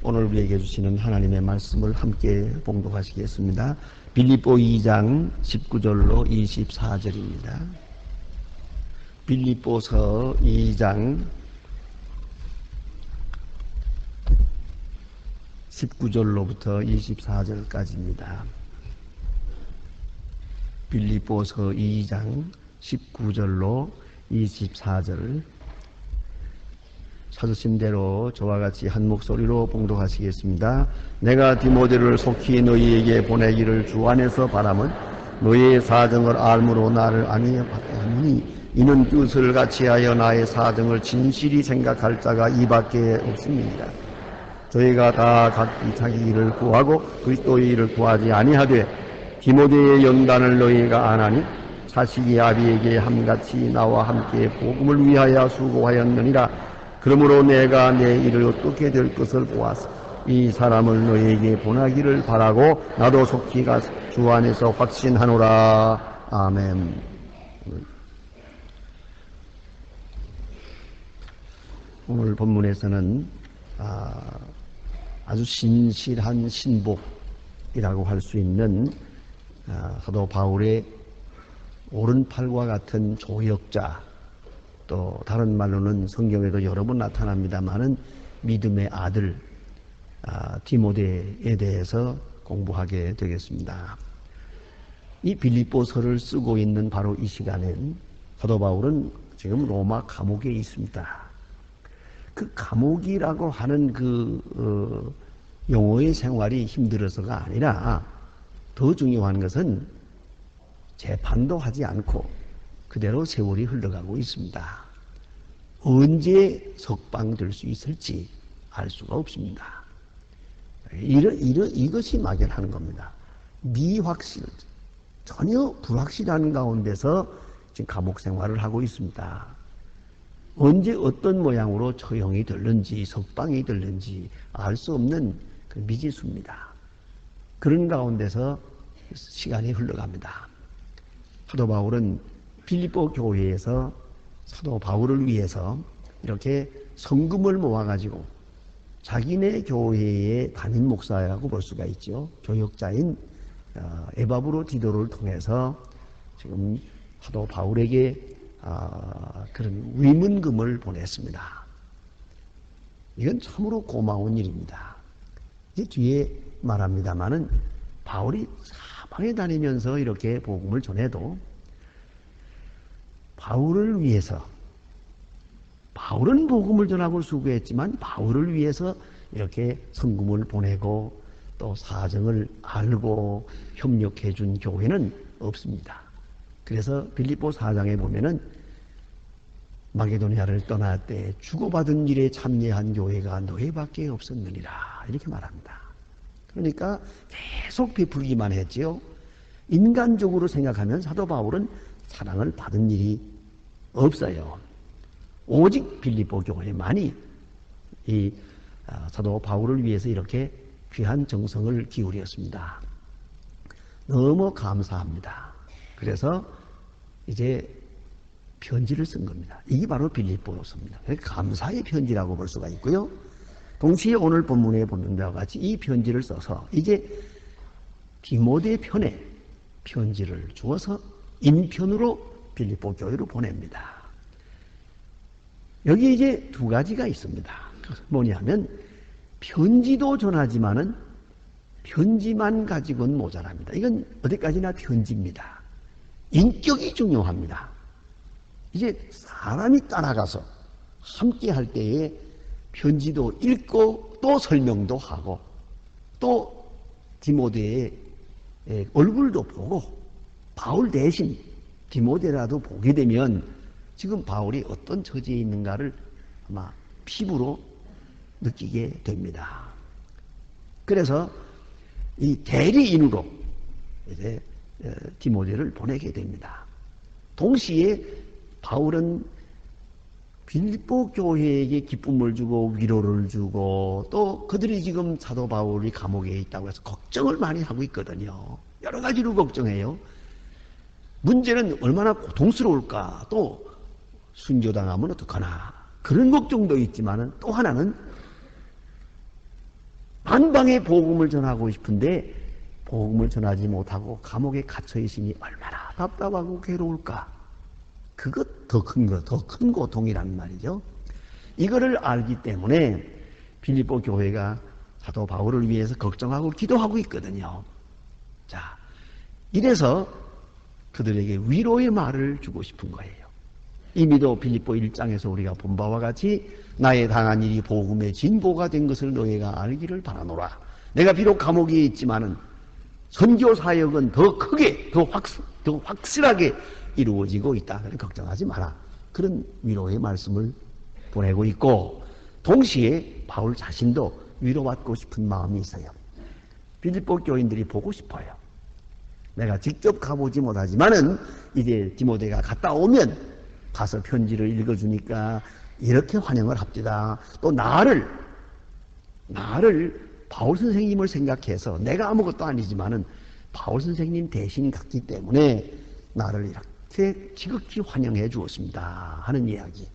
오늘 우리에게 주시는 하나님의 말씀을 함께 봉독하시겠습니다. 빌립보 2장 19절로 24절입니다. 빌립보서 2장 19절로부터 24절까지입니다. 빌립보서 2장 19절로 24절 찾으신 대로 저와 같이 한 목소리로 봉독하시겠습니다. 내가 디모데를 속히 너희에게 보내기를 주 안에서 바람은 너희의 사정을 알므로 나를 아니하니 이는 뜻을 같이하여 나의 사정을 진실히 생각할 자가 이밖에 없습니다. 저희가 다 각기 자기 일을 구하고 그리스도의 일을 구하지 아니하되 디모데의 연단을 너희가 아나니 자식이 아비에게 함같이 나와 함께 복음을 위하여 수고하였느니라. 그러므로 내가 내 일을 어떻게 될 것을 보아서 이 사람을 너희에게 보내기를 바라고 나도 속히 가서 주 안에서 확신하노라. 아멘. 오늘 본문에서는 아주 신실한 신복이라고 할 수 있는 사도 바울의 오른팔과 같은 조역자, 또 다른 말로는 성경에도 여러 번 나타납니다마는 믿음의 아들 디모데에 대해서 공부하게 되겠습니다. 이 빌립보서를 쓰고 있는 바로 이 시간엔 사도 바울은 지금 로마 감옥에 있습니다. 그 감옥이라고 하는 그 용어의 생활이 힘들어서가 아니라 더 중요한 것은 재판도 하지 않고 그대로 세월이 흘러가고 있습니다. 언제 석방될 수 있을지 알 수가 없습니다. 이것이 막연한 겁니다. 미확실, 전혀 불확실한 가운데서 지금 감옥 생활을 하고 있습니다. 언제 어떤 모양으로 처형이 될는지 석방이 될는지 알 수 없는 그 미지수입니다. 그런 가운데서 시간이 흘러갑니다. 사도 바울은 빌립보 교회에서 사도 바울을 위해서 이렇게 성금을 모아가지고 자기네 교회의 담임 목사라고 볼 수가 있죠. 교역자인 에바브로 디도를 통해서 지금 사도 바울에게 그런 위문금을 보냈습니다. 이건 참으로 고마운 일입니다. 이제 뒤에 말합니다마는 바울이 사방에 다니면서 이렇게 복음을 전해도 바울을 위해서, 바울은 복음을 전하고 수고했지만 바울을 위해서 이렇게 성금을 보내고 또 사정을 알고 협력해 준 교회는 없습니다. 그래서 빌립보 4장에 보면은 마게도니아를 떠날 때 주고받은 일에 참여한 교회가 너희밖에 없었느니라 이렇게 말합니다. 그러니까 계속 베풀기만 했지요. 인간적으로 생각하면 사도 바울은 사랑을 받은 일이 없어요. 오직 빌립보 교회만이 이 사도 바울을 위해서 이렇게 귀한 정성을 기울였습니다. 너무 감사합니다. 그래서 이제 편지를 쓴 겁니다. 이게 바로 빌립보서입니다. 감사의 편지라고 볼 수가 있고요. 동시에 오늘 본문에 보는 바와 같이 이 편지를 써서 이제 디모데 편에 편지를 주어서 인편으로 빌립보 교회로 보냅니다. 여기 이제 두 가지가 있습니다. 뭐냐면 편지도 전하지만은 편지만 가지고는 모자랍니다. 이건 어디까지나 편지입니다. 인격이 중요합니다. 이제 사람이 따라가서 함께 할 때에 편지도 읽고 또 설명도 하고 또 디모데의 얼굴도 보고 바울 대신 디모데라도 보게 되면 지금 바울이 어떤 처지에 있는가를 아마 피부로 느끼게 됩니다. 그래서 이 대리인으로 이제 디모데를 보내게 됩니다. 동시에 바울은 빌립보 교회에게 기쁨을 주고 위로를 주고 또 그들이 지금 사도 바울이 감옥에 있다고 해서 걱정을 많이 하고 있거든요. 여러 가지로 걱정해요. 문제는 얼마나 고통스러울까, 또 순교당하면 어떡하나, 그런 걱정도 있지만 또 하나는 안방에 복음을 전하고 싶은데 복음을 전하지 못하고 감옥에 갇혀 있으니 얼마나 답답하고 괴로울까. 그것 더 큰 고통이란 말이죠. 이거를 알기 때문에 빌립보 교회가 사도 바울을 위해서 걱정하고 기도하고 있거든요. 자, 이래서 그들에게 위로의 말을 주고 싶은 거예요. 이미도 빌립보 1장에서 우리가 본 바와 같이 나의 당한 일이 복음의 진보가 된 것을 너희가 알기를 바라노라. 내가 비록 감옥에 있지만은 선교 사역은 더 크게, 더 확실하게 이루어지고 있다. 걱정하지 마라. 그런 위로의 말씀을 보내고 있고, 동시에 바울 자신도 위로받고 싶은 마음이 있어요. 빌립보 교인들이 보고 싶어요. 내가 직접 가보지 못하지만은 이제 디모데가 갔다 오면 가서 편지를 읽어주니까 이렇게 환영을 합디다. 또 나를 바울 선생님을 생각해서 내가 아무것도 아니지만은 바울 선생님 대신 갔기 때문에 나를 이렇게 지극히 환영해 주었습니다 하는 이야기.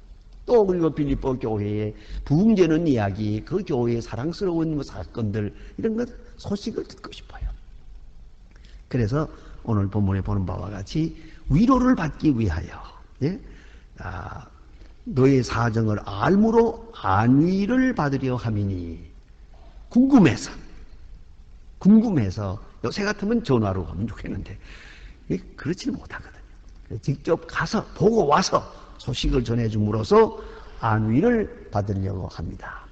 또 그리고 빌립보 교회의 부흥되는 이야기, 그 교회의 사랑스러운 사건들, 이런 것 소식을 듣고 싶어요. 그래서 오늘 본문에 보는 바와 같이 위로를 받기 위하여, 예? 너의 사정을 알므로 안위를 받으려 함이니, 궁금해서 요새 같으면 전화로 가면 좋겠는데 그렇지는 못하거든요. 직접 가서 보고 와서 소식을 전해줌으로써 안위를 받으려고 합니다.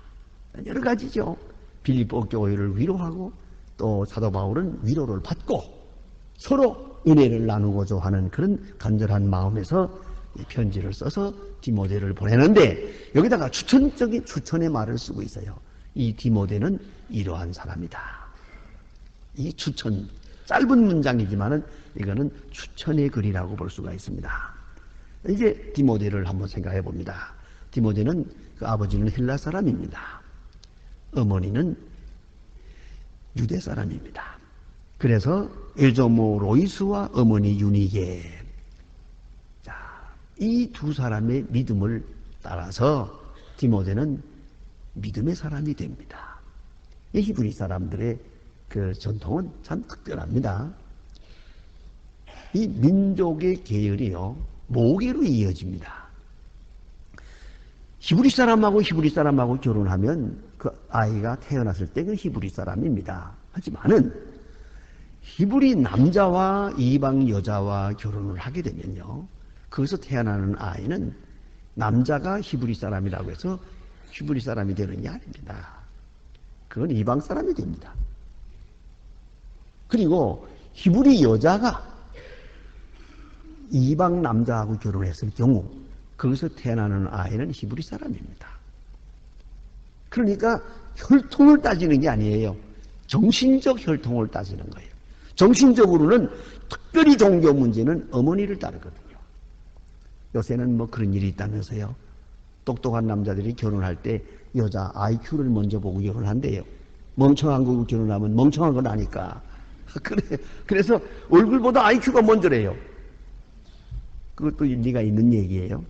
여러 가지죠. 빌립보 교회를 위로하고 또 사도 바울은 위로를 받고 서로 은혜를 나누고자 하는 그런 간절한 마음에서 편지를 써서 디모데를 보내는데, 여기다가 추천의 말을 쓰고 있어요. 이 디모데는 이러한 사람이다. 이 추천, 짧은 문장이지만은 이거는 추천의 글이라고 볼 수가 있습니다. 이제 디모데를 한번 생각해 봅니다. 디모데는 그 아버지는 헬라 사람입니다. 어머니는 유대 사람입니다. 그래서 에조모 로이스와 어머니 유니게, 이 두 사람의 믿음을 따라서 디모데는 믿음의 사람이 됩니다. 이 히브리 사람들의 그 전통은 참 특별합니다. 이 민족의 계열이요, 모계로 이어집니다. 히브리 사람하고 결혼하면 그 아이가 태어났을 때 그 히브리 사람입니다. 하지만은 히브리 남자와 이방 여자와 결혼을 하게 되면요, 거기서 태어나는 아이는 남자가 히브리 사람이라고 해서 히브리 사람이 되는 게 아닙니다. 그건 이방 사람이 됩니다. 그리고 히브리 여자가 이방 남자하고 결혼했을 경우 거기서 태어나는 아이는 히브리 사람입니다. 그러니까 혈통을 따지는 게 아니에요. 정신적 혈통을 따지는 거예요. 정신적으로는 특별히 종교 문제는 어머니를 따르거든요. 요새는 뭐 그런 일이 있다면서요. 똑똑한 남자들이 결혼할 때 여자 IQ를 먼저 보고 결혼한대요. 멍청한 거고 결혼하면 멍청한 건 아니까. 그래서 얼굴보다 IQ가 먼저래요. 그것도 일리가 있는 얘기예요.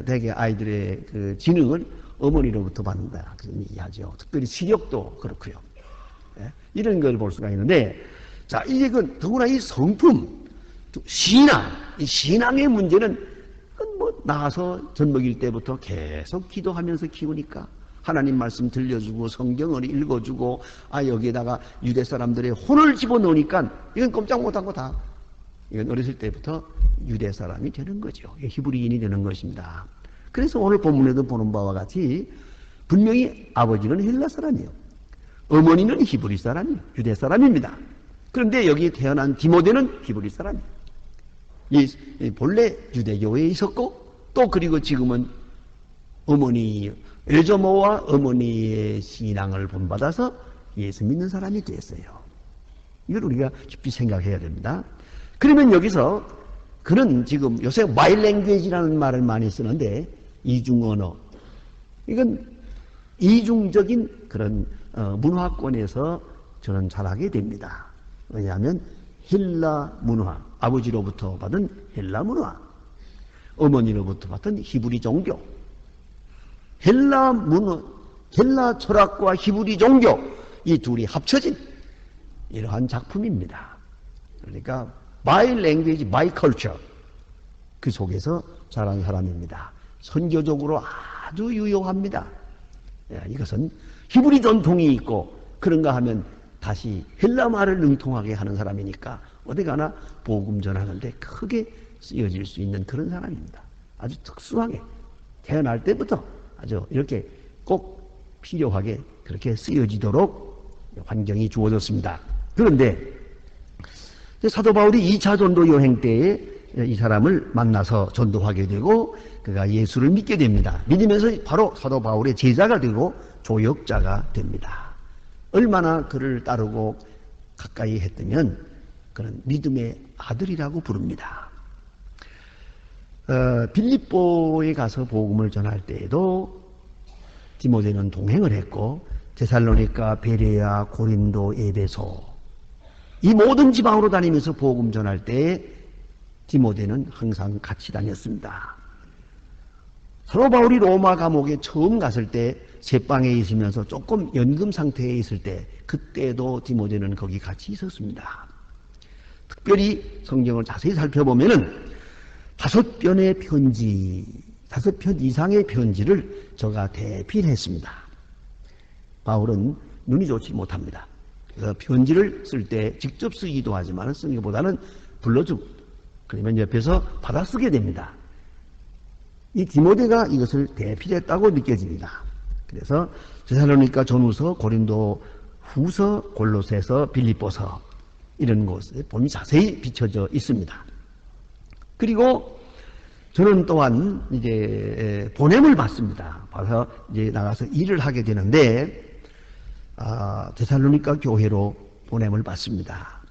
대개 아이들의 그 지능을 어머니로부터 받는다, 그런 얘기하죠. 특별히 시력도 그렇고요. 이런 걸 볼 수가 있는데, 자, 이제 더구나 이 성품, 이 신앙의 문제는 뭐 나와서 젖 먹일 때부터 계속 기도하면서 키우니까 하나님 말씀 들려주고 성경을 읽어주고, 여기에다가 유대 사람들의 혼을 집어넣으니까 이건 꼼짝 못하고 다, 이건 어렸을 때부터 유대 사람이 되는 거죠. 히브리인이 되는 것입니다. 그래서 오늘 본문에도 보는 바와 같이 분명히 아버지는 헬라 사람이에요. 어머니는 히브리 사람이에요. 유대 사람입니다. 그런데 여기 태어난 디모데는 히브리 사람이에요. 본래 유대교회에 있었고, 또 그리고 지금은 어머니 엘조모와 어머니의 신앙을 본받아서 예수 믿는 사람이 됐어요. 이걸 우리가 깊이 생각해야 됩니다. 그러면 여기서 그는 지금 요새 마이랭귀지라는 말을 많이 쓰는데, 이중언어, 이건 이중적인 그런 문화권에서 저는 자라게 됩니다. 왜냐하면 헬라 문화, 아버지로부터 받은 헬라 문화, 어머니로부터 받은 히브리 종교, 헬라 문화, 헬라 철학과 히브리 종교, 이 둘이 합쳐진 이러한 작품입니다. 그러니까 my language, my culture 그 속에서 자란 사람입니다. 선교적으로 아주 유용합니다. 이것은 히브리 전통이 있고 그런가 하면 다시 헬라말을 능통하게 하는 사람이니까 어디 가나 복음 전하는데 크게 쓰여질 수 있는 그런 사람입니다. 아주 특수하게 태어날 때부터 아주 이렇게 꼭 필요하게 그렇게 쓰여지도록 환경이 주어졌습니다. 그런데 사도 바울이 2차 전도 여행 때에 이 사람을 만나서 전도하게 되고 그가 예수를 믿게 됩니다. 믿으면서 바로 사도 바울의 제자가 되고 조역자가 됩니다. 얼마나 그를 따르고 가까이 했다면 그는 믿음의 아들이라고 부릅니다. 빌립보에 가서 복음을 전할 때에도 디모데는 동행을 했고 데살로니가, 베레아, 고린도, 에베소 이 모든 지방으로 다니면서 복음 전할 때 디모데는 항상 같이 다녔습니다. 사도 바울이 로마 감옥에 처음 갔을 때 셋방에 있으면서 조금 연금 상태에 있을 때 그때도 디모데는 거기 같이 있었습니다. 특별히 성경을 자세히 살펴보면은 5편의 편지, 5편 이상의 편지를 저가 대필했습니다. 바울은 눈이 좋지 못합니다. 그래서 편지를 쓸 때 직접 쓰기도 하지만 쓰는 것보다는 불러주고 그러면 옆에서 받아쓰게 됩니다. 이 디모데가 이것을 대필했다고 느껴집니다. 그래서 데살로니가 전후서, 고린도 후서, 골로새서, 빌립보서 이런 곳에 보면 자세히 비춰져 있습니다. 그리고 저는 또한 이제 보냄을 받습니다. 받아서 이제 나가서 일을 하게 되는데 데살로니가 교회로 보냄을 받습니다.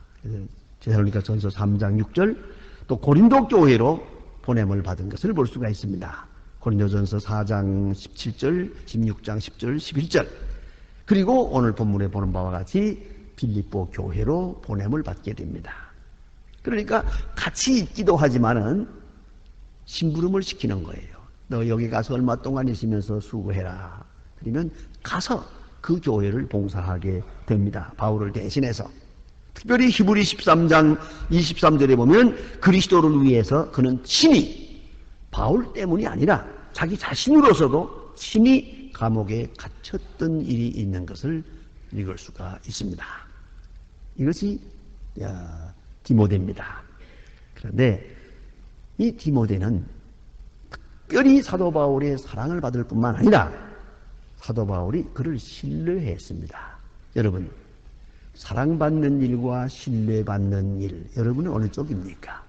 데살로니가 전서 3장 6절 또 고린도 교회로 보냄을 받은 것을 볼 수가 있습니다. 고린도전서 4장 17절, 16장 10절, 11절 그리고 오늘 본문에 보는 바와 같이 빌립보 교회로 보냄을 받게 됩니다. 그러니까 같이 있기도 하지만은 심부름을 시키는 거예요. 너 여기 가서 얼마 동안 있으면서 수고해라. 그러면 가서 그 교회를 봉사하게 됩니다. 바울을 대신해서. 특별히 히브리 13장 23절에 보면 그리스도를 위해서 그는 친히 바울 때문이 아니라 자기 자신으로서도 친히 감옥에 갇혔던 일이 있는 것을 읽을 수가 있습니다. 이것이 디모데입니다. 그런데 이 디모데는 특별히 사도 바울의 사랑을 받을 뿐만 아니라 사도 바울이 그를 신뢰했습니다. 여러분 사랑받는 일과 신뢰받는 일 여러분은 어느 쪽입니까?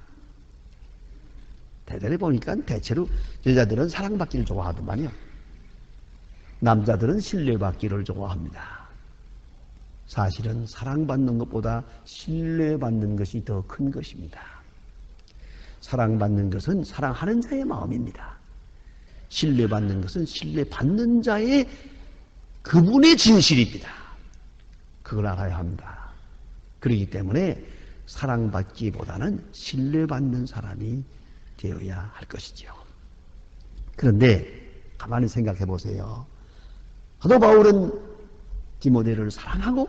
대단히 보니까 대체로 여자들은 사랑받기를 좋아하더만요. 남자들은 신뢰받기를 좋아합니다. 사실은 사랑받는 것보다 신뢰받는 것이 더 큰 것입니다. 사랑받는 것은 사랑하는 자의 마음입니다. 신뢰받는 것은 신뢰받는 자의 그분의 진실입니다. 그걸 알아야 합니다. 그렇기 때문에 사랑받기보다는 신뢰받는 사람이 되어야 할 것이죠. 그런데 가만히 생각해 보세요. 사도 바울은 디모데를 사랑하고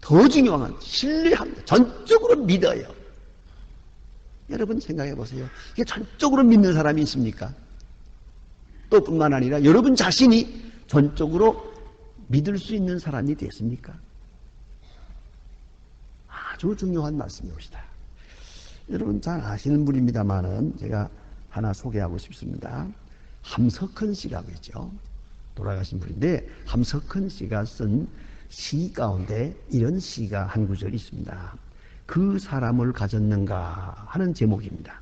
더 중요한 신뢰합니다. 전적으로 믿어요. 여러분 생각해 보세요. 이게 전적으로 믿는 사람이 있습니까? 또 뿐만 아니라 여러분 자신이 전적으로 믿을 수 있는 사람이 됐습니까? 아주 중요한 말씀이옵니다. 여러분 잘 아시는 분입니다만은 제가 하나 소개하고 싶습니다. 함석헌 씨라고 있죠. 돌아가신 분인데 함석헌 씨가 쓴 시 가운데 이런 시가 한 구절이 있습니다. 그 사람을 가졌는가 하는 제목입니다.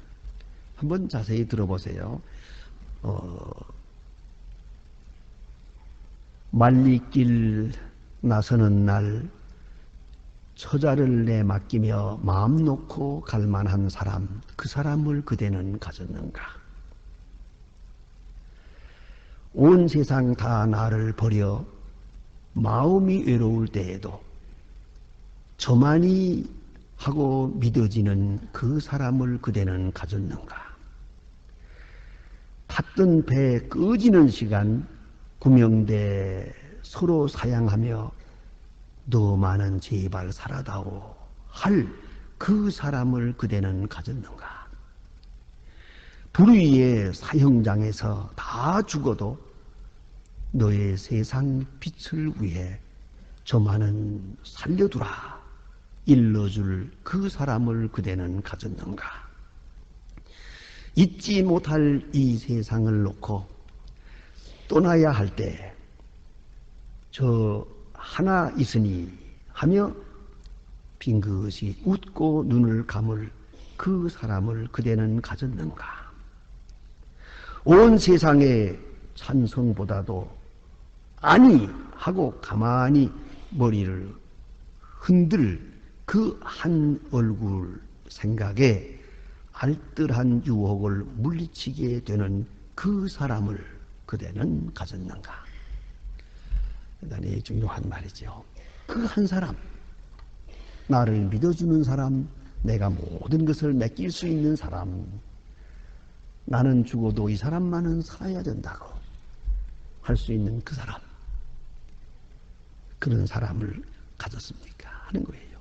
한번 자세히 들어보세요. 말리길 나서는 날 처자를 내 맡기며 마음 놓고 갈 만한 사람, 그 사람을 그대는 가졌는가? 온 세상 다 나를 버려 마음이 외로울 때에도 저만이 하고 믿어지는 그 사람을 그대는 가졌는가? 탔던 배 꺼지는 시간 구명대 서로 사양하며 너 많은 제발 살아다오 할 그 사람을 그대는 가졌는가? 불의의 사형장에서 다 죽어도 너의 세상 빛을 위해 저만은 살려두라 일러줄 그 사람을 그대는 가졌는가? 잊지 못할 이 세상을 놓고 떠나야 할 때 저 하나 있으니 하며 빙긋이 웃고 눈을 감을 그 사람을 그대는 가졌는가? 온 세상의 찬성보다도 아니 하고 가만히 머리를 흔들 그 한 얼굴 생각에 알뜰한 유혹을 물리치게 되는 그 사람을 그대는 가졌는가? 대단히 중요한 말이죠. 그 한 사람, 나를 믿어주는 사람, 내가 모든 것을 맡길 수 있는 사람, 나는 죽어도 이 사람만은 살아야 된다고 할 수 있는 그 사람, 그런 사람을 가졌습니까? 하는 거예요.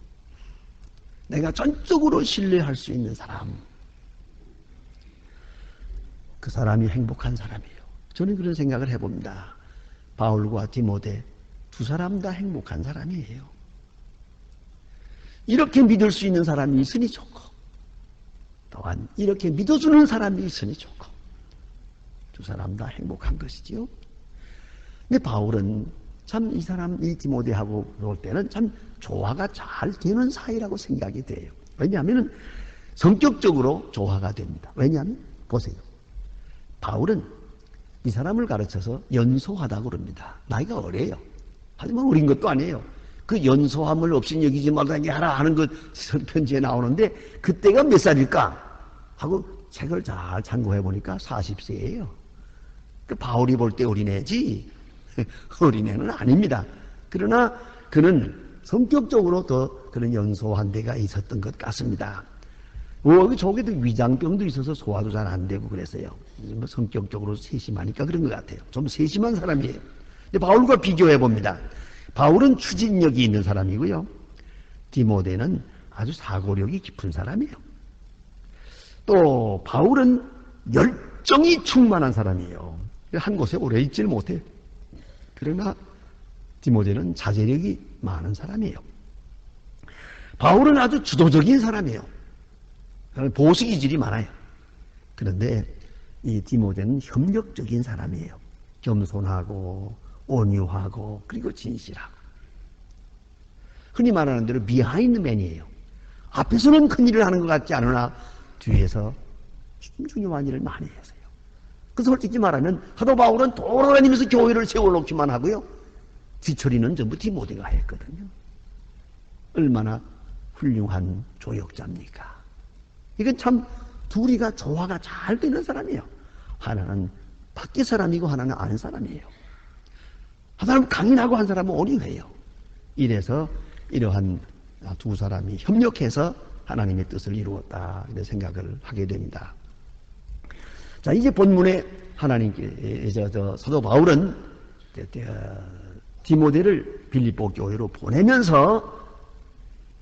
내가 전적으로 신뢰할 수 있는 사람, 그 사람이 행복한 사람이에요. 저는 그런 생각을 해봅니다. 바울과 디모데 두 사람 다 행복한 사람이에요. 이렇게 믿을 수 있는 사람이 있으니 좋고, 또한 이렇게 믿어주는 사람이 있으니 좋고, 두 사람 다 행복한 것이지요. 근데 바울은 참 이 사람, 이 디모데하고 볼 때는 참 조화가 잘 되는 사이라고 생각이 돼요. 왜냐하면 성격적으로 조화가 됩니다. 왜냐하면 보세요. 바울은 이 사람을 가르쳐서 연소하다고 그럽니다. 나이가 어려요. 하지만 어린 것도 아니에요. 그 연소함을 없인 여기지 말라니 하라 하는 것 편지에 나오는데 그때가 몇 살일까 하고 책을 잘 참고해 보니까 40세예요. 그 바울이 볼 때 어린애지 어린애는 아닙니다. 그러나 그는 성격적으로 더 그런 연소한 데가 있었던 것 같습니다. 저기도 위장병도 있어서 소화도 잘 안 되고 그랬어요. 뭐 성격적으로 세심하니까 그런 것 같아요. 좀 세심한 사람이에요. 근데 바울과 비교해 봅니다. 바울은 추진력이 있는 사람이고요. 디모데는 아주 사고력이 깊은 사람이에요. 또 바울은 열정이 충만한 사람이에요. 한 곳에 오래 있지를 못해요. 그러나 디모데는 자제력이 많은 사람이에요. 바울은 아주 주도적인 사람이에요. 보수 기질이 많아요. 그런데 이 디모데는 협력적인 사람이에요. 겸손하고 온유하고 그리고 진실하고. 흔히 말하는 대로 비하인드 맨이에요. 앞에서는 큰 일을 하는 것 같지 않으나 뒤에서 중요한 일을 많이 했어요. 그래서 솔직히 말하면 사도 바울은 돌아다니면서 교회를 세워놓기만 하고요. 뒤처리는 전부 디모데가 했거든요. 얼마나 훌륭한 조역자입니까? 이건 참 둘이가 조화가 잘 되는 사람이에요. 하나는 밖에 사람이고 하나는 안 사람이에요. 한 사람은 강인하고 한 사람은 온유해요. 이래서 이러한 두 사람이 협력해서 하나님의 뜻을 이루었다 이런 생각을 하게 됩니다. 자, 이제 본문에 하나님께 사도 바울은 디모데를 빌립보 교회로 보내면서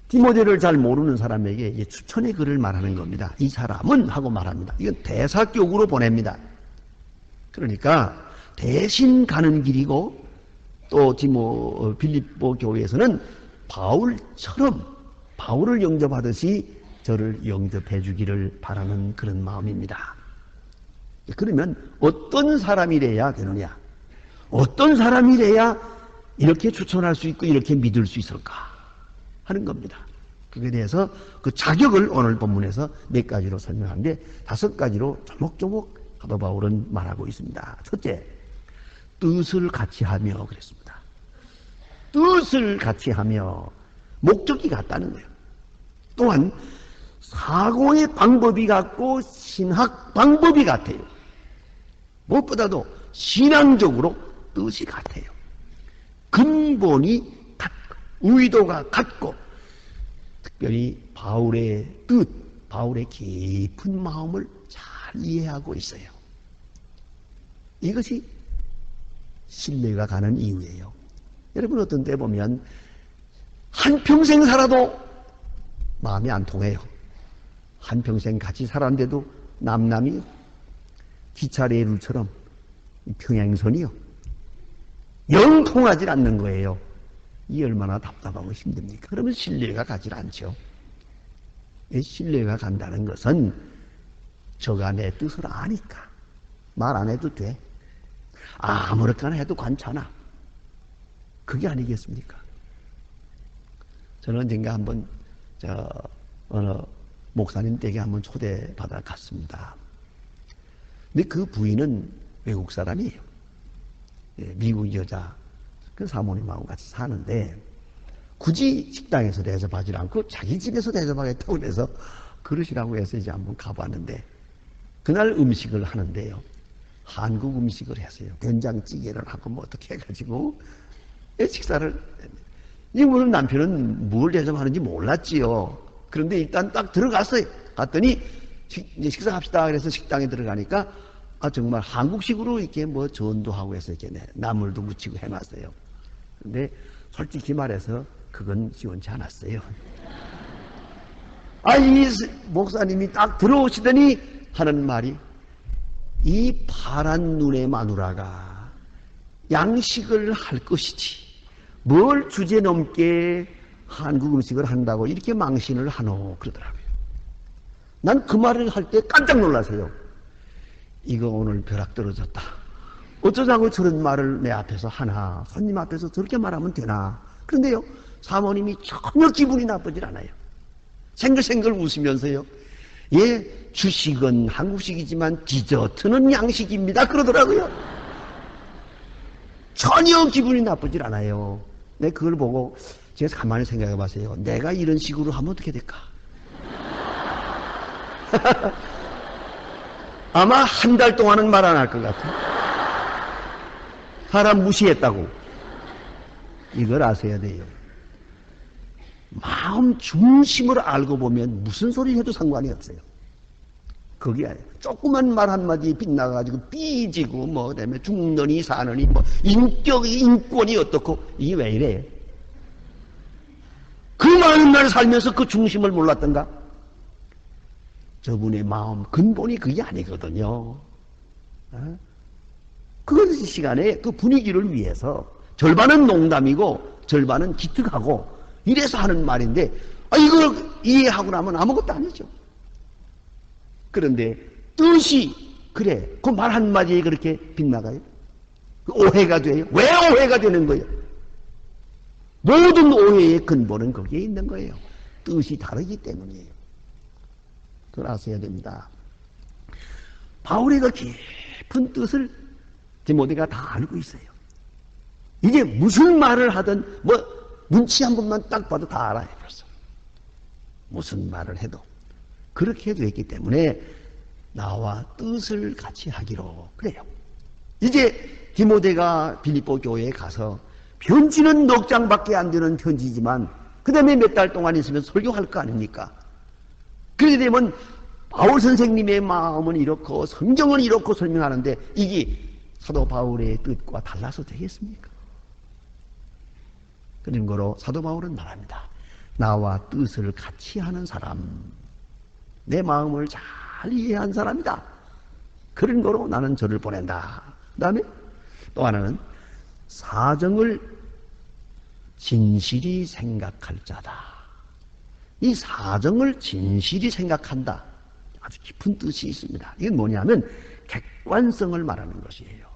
디모데를 잘 모르는 사람에게 이제 추천의 글을 말하는 겁니다. 이 사람은 하고 말합니다. 이건 대사격으로 보냅니다. 그러니까 대신 가는 길이고 또 빌립보 교회에서는 바울처럼 바울을 영접하듯이 저를 영접해 주기를 바라는 그런 마음입니다. 그러면 어떤 사람이래야 되느냐? 어떤 사람이래야 이렇게 추천할 수 있고 이렇게 믿을 수 있을까? 하는 겁니다. 그에 대해서 그 자격을 오늘 본문에서 몇 가지로 설명하는데 5가지로 조목조목 사도 바울은 말하고 있습니다. 첫째, 뜻을 같이 하며 그랬습니다. 뜻을 같이 하며 목적이 같다는 거예요. 또한 사고의 방법이 같고 신학 방법이 같아요. 무엇보다도 신앙적으로 뜻이 같아요. 근본이 같고 의도가 같고 특별히 바울의 뜻, 바울의 깊은 마음을 잘 이해하고 있어요. 이것이 신뢰가 가는 이유예요. 여러분 어떤 때 보면 한평생 살아도 마음이 안 통해요. 한평생 같이 살았는데도 남남이요. 기차 레일처럼 평행선이요. 영 통하지 않는 거예요. 이 얼마나 답답하고 힘듭니까? 그러면 신뢰가 가지 않죠. 신뢰가 간다는 것은 저가 내 뜻을 아니까 말 안 해도 돼. 아무렇게나 해도 괜찮아. 그게 아니겠습니까? 저는 언젠가 한번 어느 목사님 댁에 한번 초대받아 갔습니다. 근데 그 부인은 외국 사람이에요. 미국 여자, 그 사모님하고 같이 사는데 굳이 식당에서 대접하지 않고 자기 집에서 대접하겠다고 그래서 그러시라고 해서 이제 한번 가봤는데 그날 음식을 하는데요. 한국 음식을 했어요. 된장찌개를 하고 뭐 어떻게 해가지고 식사를 물론 남편은 뭘 대접하는지 몰랐지요. 그런데 일단 딱 들어갔어요. 갔더니 식사합시다 그래서 식당에 들어가니까 정말 한국식으로 이렇게 뭐 전도하고 해서 이렇게 나물도 무치고 해놨어요. 근데 솔직히 말해서 그건 시원치 않았어요. 이 목사님이 딱 들어오시더니 하는 말이 이 파란 눈의 마누라가 양식을 할 것이지 뭘 주제넘게 한국 음식을 한다고 이렇게 망신을 하노 그러더라고요. 난 그 말을 할 때 깜짝 놀라세요. 이거 오늘 벼락 떨어졌다. 어쩌자고 저런 말을 내 앞에서 하나. 손님 앞에서 저렇게 말하면 되나. 그런데요, 사모님이 전혀 기분이 나쁘질 않아요. 생글생글 웃으면서요. 주식은 한국식이지만 디저트는 양식입니다. 그러더라고요. 전혀 기분이 나쁘질 않아요. 내 그걸 보고 제가 가만히 생각해 봤어요. 내가 이런 식으로 하면 어떻게 될까? 아마 한 달 동안은 말 안 할 것 같아요. 사람 무시했다고. 이걸 아셔야 돼요. 마음 중심을 알고 보면 무슨 소리 해도 상관이 없어요. 그게 아니에요. 조그만 말 한마디 빗나가가지고 삐지고 그다음에 죽느니 사느니 인권이 어떻고 이게 왜 이래? 그 많은 날 살면서 그 중심을 몰랐던가? 저분의 마음 근본이 그게 아니거든요. 그 시간에 그 분위기를 위해서 절반은 농담이고 절반은 기특하고 이래서 하는 말인데 이걸 이해하고 나면 아무것도 아니죠. 그런데 뜻이 그래 그 말 한마디에 그렇게 빗나가요? 오해가 돼요? 왜 오해가 되는 거예요? 모든 오해의 근본은 거기에 있는 거예요. 뜻이 다르기 때문이에요. 그걸 아셔야 됩니다. 바울의 그 깊은 뜻을 디모데가 다 알고 있어요. 이게 무슨 말을 하든 눈치 한 번만 딱 봐도 다 알아요. 벌써. 무슨 말을 해도 그렇게 됐기 때문에 나와 뜻을 같이 하기로 그래요. 이제 디모데가 빌립보 교회에 가서 편지는 넉 장밖에 안 되는 편지지만 그 다음에 몇 달 동안 있으면 설교할 거 아닙니까? 그렇게 되면 바울 선생님의 마음은 이렇고 성경은 이렇고 설명하는데 이게 사도 바울의 뜻과 달라서 되겠습니까? 그런 거로 사도 바울은 말합니다. 나와 뜻을 같이 하는 사람, 내 마음을 잘 이해한 사람이다. 그런 거로 나는 저를 보낸다. 그 다음에 또 하나는 사정을 진실이 생각할 자다. 이 사정을 진실이 생각한다. 아주 깊은 뜻이 있습니다. 이건 뭐냐면 객관성을 말하는 것이에요.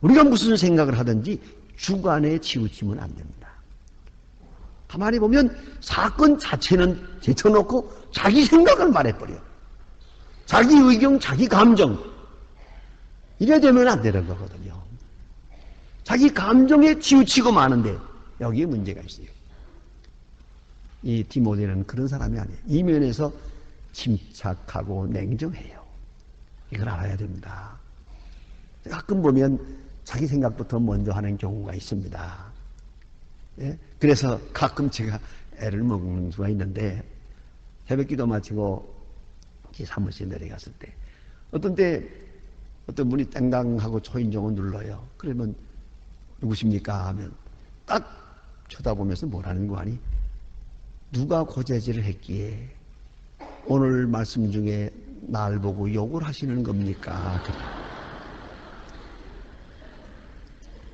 우리가 무슨 생각을 하든지 주관에 치우치면 안 됩니다. 가만히 보면 사건 자체는 제쳐놓고 자기 생각을 말해버려. 자기 의견, 자기 감정. 이래 되면 안 되는 거거든요. 자기 감정에 치우치고 마는데 여기에 문제가 있어요. 이 디모데는 그런 사람이 아니에요. 이면에서 침착하고 냉정해요. 이걸 알아야 됩니다. 가끔 보면 자기 생각부터 먼저 하는 경우가 있습니다. 예? 그래서 가끔 제가 애를 먹는 수가 있는데 새벽 기도 마치고 사무실에 내려갔을 때 어떤 분이 땡당하고 초인종을 눌러요. 그러면 누구십니까? 하면 딱 쳐다보면서 뭐라는 거 아니? 누가 고재질을 했기에 오늘 말씀 중에 날 보고 욕을 하시는 겁니까? 그래.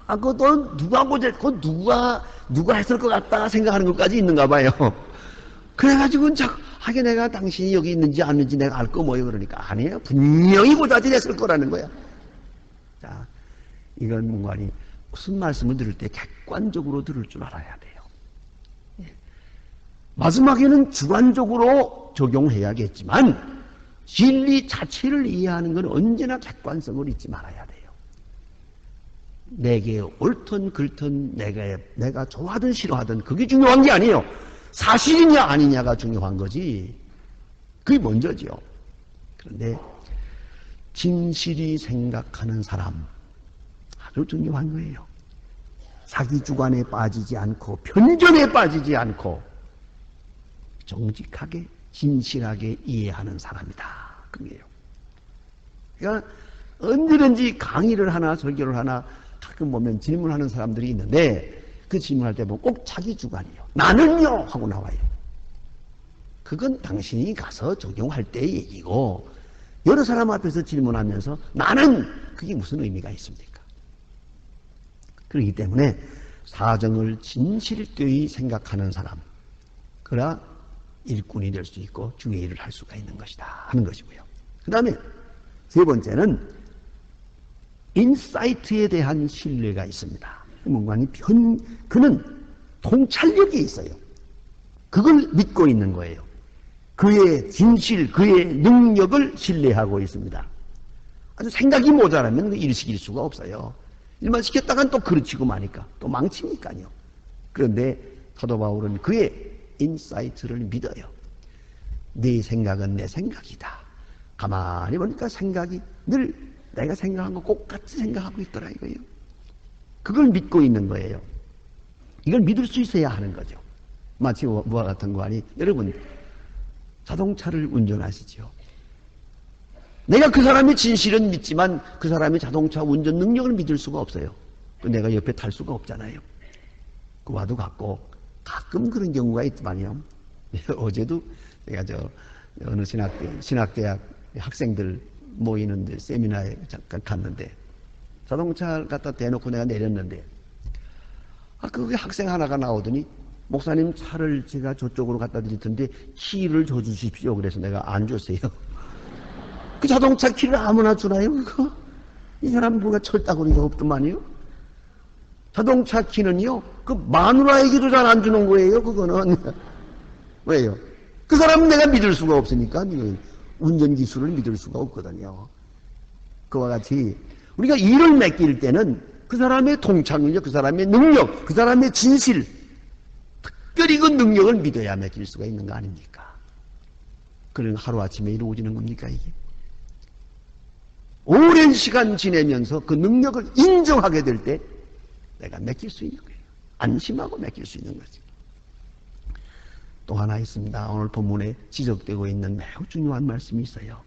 그것도 그거 누가 했을 것 같다 생각하는 것까지 있는가 봐요. 그래가지고 하게 내가 당신이 여기 있는지 아닌지 내가 알 거 뭐예요? 그러니까 아니에요. 분명히 고자질했을 거라는 거야. 자, 이건 뭔가니 무슨 말씀을 들을 때 객관적으로 들을 줄 알아야 돼요. 마지막에는 주관적으로 적용해야겠지만 진리 자체를 이해하는 건 언제나 객관성을 잊지 말아야 돼요. 내게 옳든 그렇든 내가 좋아하든 싫어하든 그게 중요한 게 아니에요. 사실이냐 아니냐가 중요한 거지. 그게 먼저지요. 그런데 진실이 생각하는 사람 아주 중요한 거예요. 자기 주관에 빠지지 않고 편견에 빠지지 않고 정직하게 진실하게 이해하는 사람이다. 그게요. 그러니까 언제든지 강의를 하나 설교를 하나 가끔 보면 질문하는 사람들이 있는데 그 질문할 때 보면 꼭 자기 주관이요. 나는요 하고 나와요. 그건 당신이 가서 적용할 때의 얘기고 여러 사람 앞에서 질문하면서 나는 그게 무슨 의미가 있습니까? 그렇기 때문에 사정을 진실되이 생각하는 사람 그러나 일꾼이 될 수 있고 주의 일을 할 수가 있는 것이다 하는 것이고요. 그 다음에 세 번째는 인사이트에 대한 신뢰가 있습니다. 뭔가니 그는 통찰력이 있어요. 그걸 믿고 있는 거예요. 그의 진실, 그의 능력을 신뢰하고 있습니다. 아주 생각이 모자라면 일시킬 수가 없어요. 일만 시켰다간 또 그르치고 마니까 또 망치니까요. 그런데 사도 바울은 그의 인사이트를 믿어요. 네 생각은 내 생각이다. 가만히 보니까 생각이 늘 내가 생각한 거 똑같이 생각하고 있더라 이거예요. 그걸 믿고 있는 거예요. 이걸 믿을 수 있어야 하는 거죠. 마치 뭐와 같은 거 아니? 여러분 자동차를 운전하시죠. 내가 그 사람의 진실은 믿지만 그 사람의 자동차 운전 능력을 믿을 수가 없어요. 내가 옆에 탈 수가 없잖아요. 그와도 같고 가끔 그런 경우가 있더만요. 어제도 내가 어느 신학대학 학생들 모이는데 세미나에 잠깐 갔는데 자동차를 갖다 대놓고 내가 내렸는데 그 학생 하나가 나오더니 목사님 차를 제가 저쪽으로 갖다 드릴 텐데 키를 줘 주십시오. 그래서 내가 안 줬어요. 그 자동차 키를 아무나 주나요? 그거? 이 사람 누가 철다구리가 없더만요. 자동차 키는요, 그 마누라에게도 잘 안 주는 거예요, 그거는. 왜요? 그 사람은 내가 믿을 수가 없으니까, 운전 기술을 믿을 수가 없거든요. 그와 같이, 우리가 일을 맡길 때는 그 사람의 통찰력, 그 사람의 능력, 그 사람의 진실, 특별히 그 능력을 믿어야 맡길 수가 있는 거 아닙니까? 그런 하루아침에 이루어지는 겁니까, 이게? 오랜 시간 지내면서 그 능력을 인정하게 될 때, 내가 맡길 수 있는 거예요. 안심하고 맡길 수 있는 거지. 또 하나 있습니다. 오늘 본문에 지적되고 있는 매우 중요한 말씀이 있어요.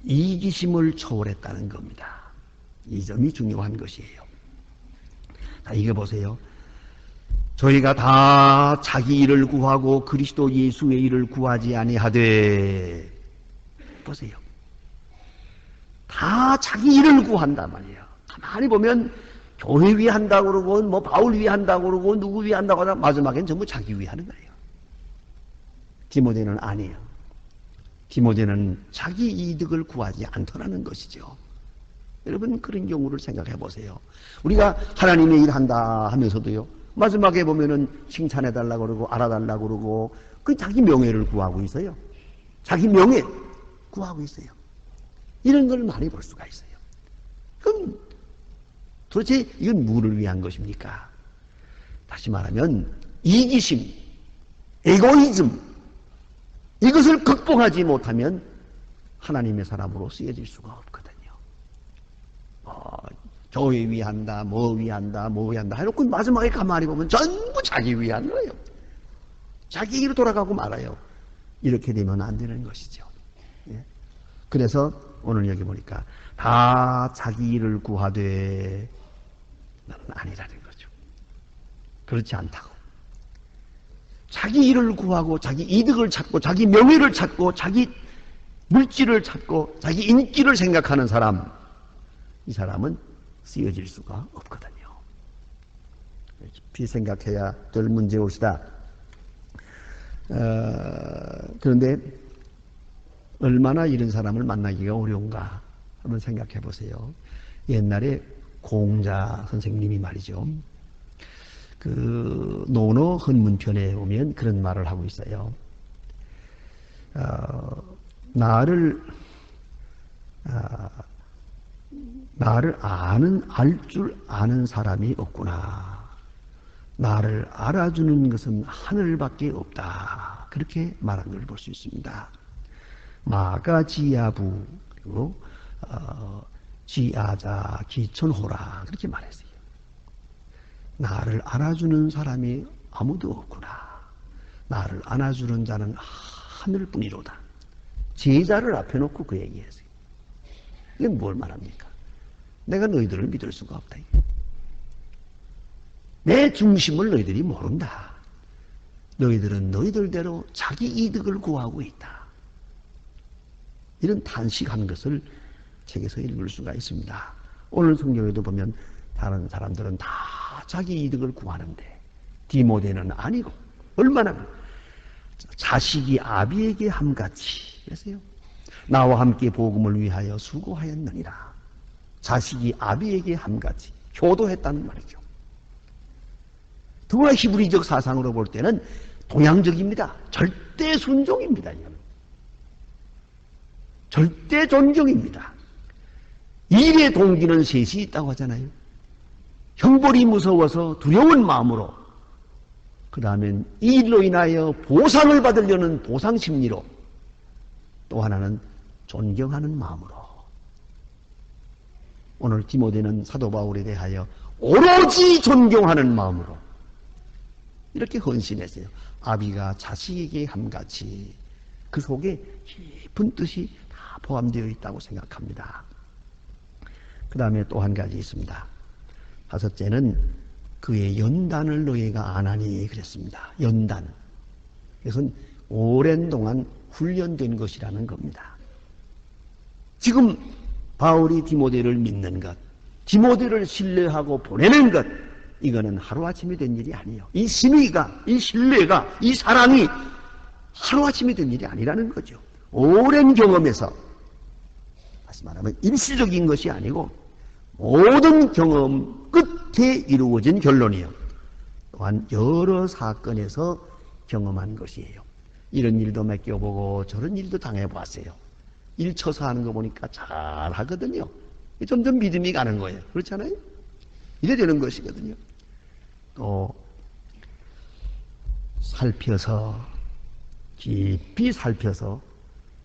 이기심을 초월했다는 겁니다. 이 점이 중요한 것이에요. 자, 이거 보세요. 저희가 다 자기 일을 구하고 그리스도 예수의 일을 구하지 아니하되 보세요. 다 자기 일을 구한단 말이에요. 가만히 보면 교회 위에 한다고 그러고 뭐 바울 위에 한다고 그러고 누구 위에 한다고 하다 마지막엔 전부 자기 위에 하는 거예요. 디모데는 아니에요. 디모데는 자기 이득을 구하지 않더라는 것이죠. 여러분 그런 경우를 생각해 보세요. 우리가 하나님의 일 한다 하면서도요. 마지막에 보면은 칭찬해달라고 그러고 알아달라고 그러고 그 자기 명예를 구하고 있어요. 자기 명예 구하고 있어요. 이런 걸 많이 볼 수가 있어요. 그럼 도대체 이건 무엇을 위한 것입니까? 다시 말하면 이기심, 에고이즘 이것을 극복하지 못하면 하나님의 사람으로 쓰여질 수가 없거든요. 교회 위한다, 뭐 위한다, 뭐 위한다 해놓고 마지막에 가만히 보면 전부 자기 위한 거예요. 자기 길로 돌아가고 말아요. 이렇게 되면 안 되는 것이죠. 예. 그래서 오늘 여기 보니까 다 자기 일을 구하되 나는 아니라는 거죠. 그렇지 않다고. 자기 일을 구하고 자기 이득을 찾고 자기 명예를 찾고 자기 물질을 찾고 자기 인기를 생각하는 사람, 이 사람은 쓰여질 수가 없거든요. 깊이 생각해야 될 문제올시다. 그런데 얼마나 이런 사람을 만나기가 어려운가 한번 생각해 보세요. 옛날에 공자 선생님이 말이죠. 그 논어 헌문편에 보면 그런 말을 하고 있어요. 나를 알 줄 아는 사람이 없구나. 나를 알아주는 것은 하늘밖에 없다. 그렇게 말한 걸 볼 수 있습니다. 마가지야부 그리고 지아자 기천호라 그렇게 말했어요. 나를 알아주는 사람이 아무도 없구나. 나를 안아주는 자는 하늘뿐이로다. 제자를 앞에 놓고 그 얘기했어요. 이게 뭘 말합니까? 내가 너희들을 믿을 수가 없다. 내 중심을 너희들이 모른다. 너희들은 너희들대로 자기 이득을 구하고 있다. 이런 탄식한 것을 책에서 읽을 수가 있습니다. 오늘 성경에도 보면 다른 사람들은 다 자기 이득을 구하는데 디모데는 아니고 얼마나 자식이 아비에게 함같이 그랬어요. 나와 함께 복음을 위하여 수고하였느니라. 자식이 아비에게 함같이 효도했다는 말이죠. 더구나 히브리적 사상으로 볼 때는 동양적입니다. 절대 순종입니다. 절대 존경입니다. 일의 동기는 셋이 있다고 하잖아요. 형벌이 무서워서 두려운 마음으로, 그 다음엔 이 일로 인하여 보상을 받으려는 보상심리로, 또 하나는 존경하는 마음으로. 오늘 디모데는 사도 바울에 대하여 오로지 존경하는 마음으로 이렇게 헌신했어요. 아비가 자식에게 함같이. 그 속에 깊은 뜻이 다 포함되어 있다고 생각합니다. 그 다음에 또 한 가지 있습니다. 다섯째는 그의 연단을 너희가 안 하니 그랬습니다. 연단. 이것은 오랜 동안 훈련된 것이라는 겁니다. 지금 바울이 디모데를 믿는 것, 디모데를 신뢰하고 보내는 것, 이거는 하루아침에 된 일이 아니에요. 이 신의가, 이 신뢰가, 이 사랑이 하루아침에 된 일이 아니라는 거죠. 오랜 경험에서, 다시 말하면 일시적인 것이 아니고 모든 경험 끝에 이루어진 결론이에요. 또한 여러 사건에서 경험한 것이에요. 이런 일도 맡겨보고 저런 일도 당해봤어요. 일 쳐서 하는 거 보니까 잘 하거든요. 점점 믿음이 가는 거예요. 그렇잖아요? 이래 되는 것이거든요. 또 살펴서, 깊이 살펴서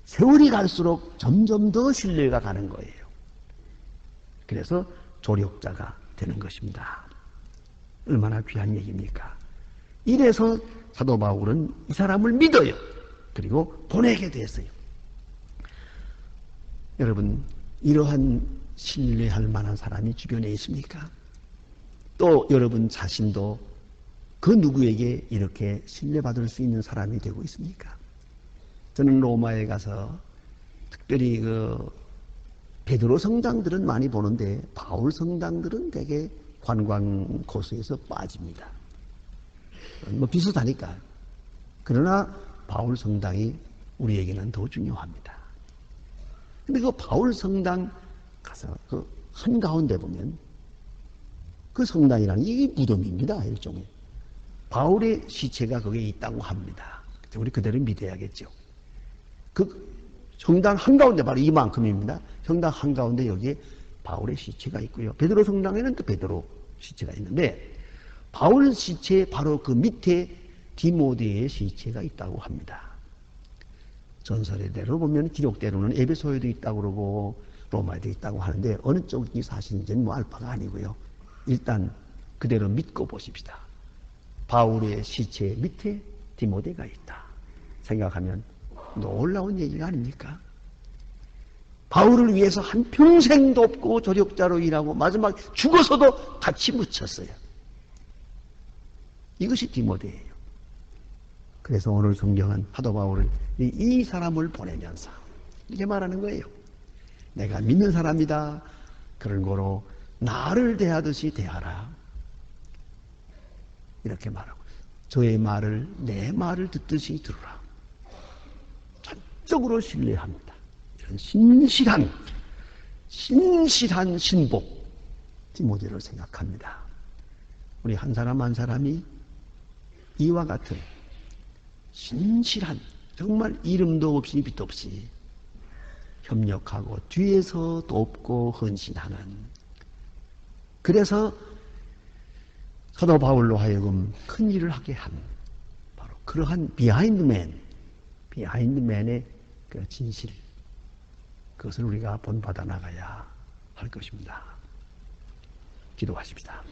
세월이 갈수록 점점 더 신뢰가 가는 거예요. 그래서 조력자가 되는 것입니다. 얼마나 귀한 얘기입니까? 이래서 사도 바울은 이 사람을 믿어요. 그리고 보내게 됐어요. 여러분, 이러한 신뢰할 만한 사람이 주변에 있습니까? 또 여러분 자신도 그 누구에게 이렇게 신뢰받을 수 있는 사람이 되고 있습니까? 저는 로마에 가서 특별히 베드로 성당들은 많이 보는데 바울 성당들은 되게 관광 코스에서 빠집니다. 뭐 비슷하니까. 그러나 바울 성당이 우리에게는 더 중요합니다. 근데 그 바울 성당 가서 그 한가운데 보면 그 성당이라는 이 무덤입니다. 일종의. 바울의 시체가 거기에 있다고 합니다. 우리 그대로 믿어야겠죠. 그 성당 한가운데 바로 이만큼입니다. 성당 한가운데 여기에 바울의 시체가 있고요. 베드로 성당에는 또 베드로 시체가 있는데 바울 시체 바로 그 밑에 디모데의 시체가 있다고 합니다. 전설대로 보면 기록대로는 에베소에도 있다고 그러고 로마에도 있다고 하는데 어느 쪽이 사실인지는 뭐 알 바가 아니고요. 일단 그대로 믿고 보십시다. 바울의 시체 밑에 디모데가 있다 생각하면 놀라운 얘기가 아닙니까? 바울을 위해서 한평생 돕고 조력자로 일하고 마지막 죽어서도 같이 묻혔어요. 이것이 디모데예요. 그래서 오늘 성경은 사도 바울은 이 사람을 보내면서 이렇게 말하는 거예요. 내가 믿는 사람이다. 그런 거로 나를 대하듯이 대하라. 이렇게 말하고 저의 말을 내 말을 듣듯이 들으라. 전적으로 신뢰합니다. 이런 신실한 신복 디모데를 생각합니다. 우리 한 사람 한 사람이 이와 같은 신실한 정말 이름도 없이 빛도 없이 협력하고 뒤에서 돕고 헌신하는 그래서 사도 바울로 하여금 큰 일을 하게 한 바로 그러한 비하인드맨의 그 진실 그것을 우리가 본받아 나가야 할 것입니다. 기도하십시다.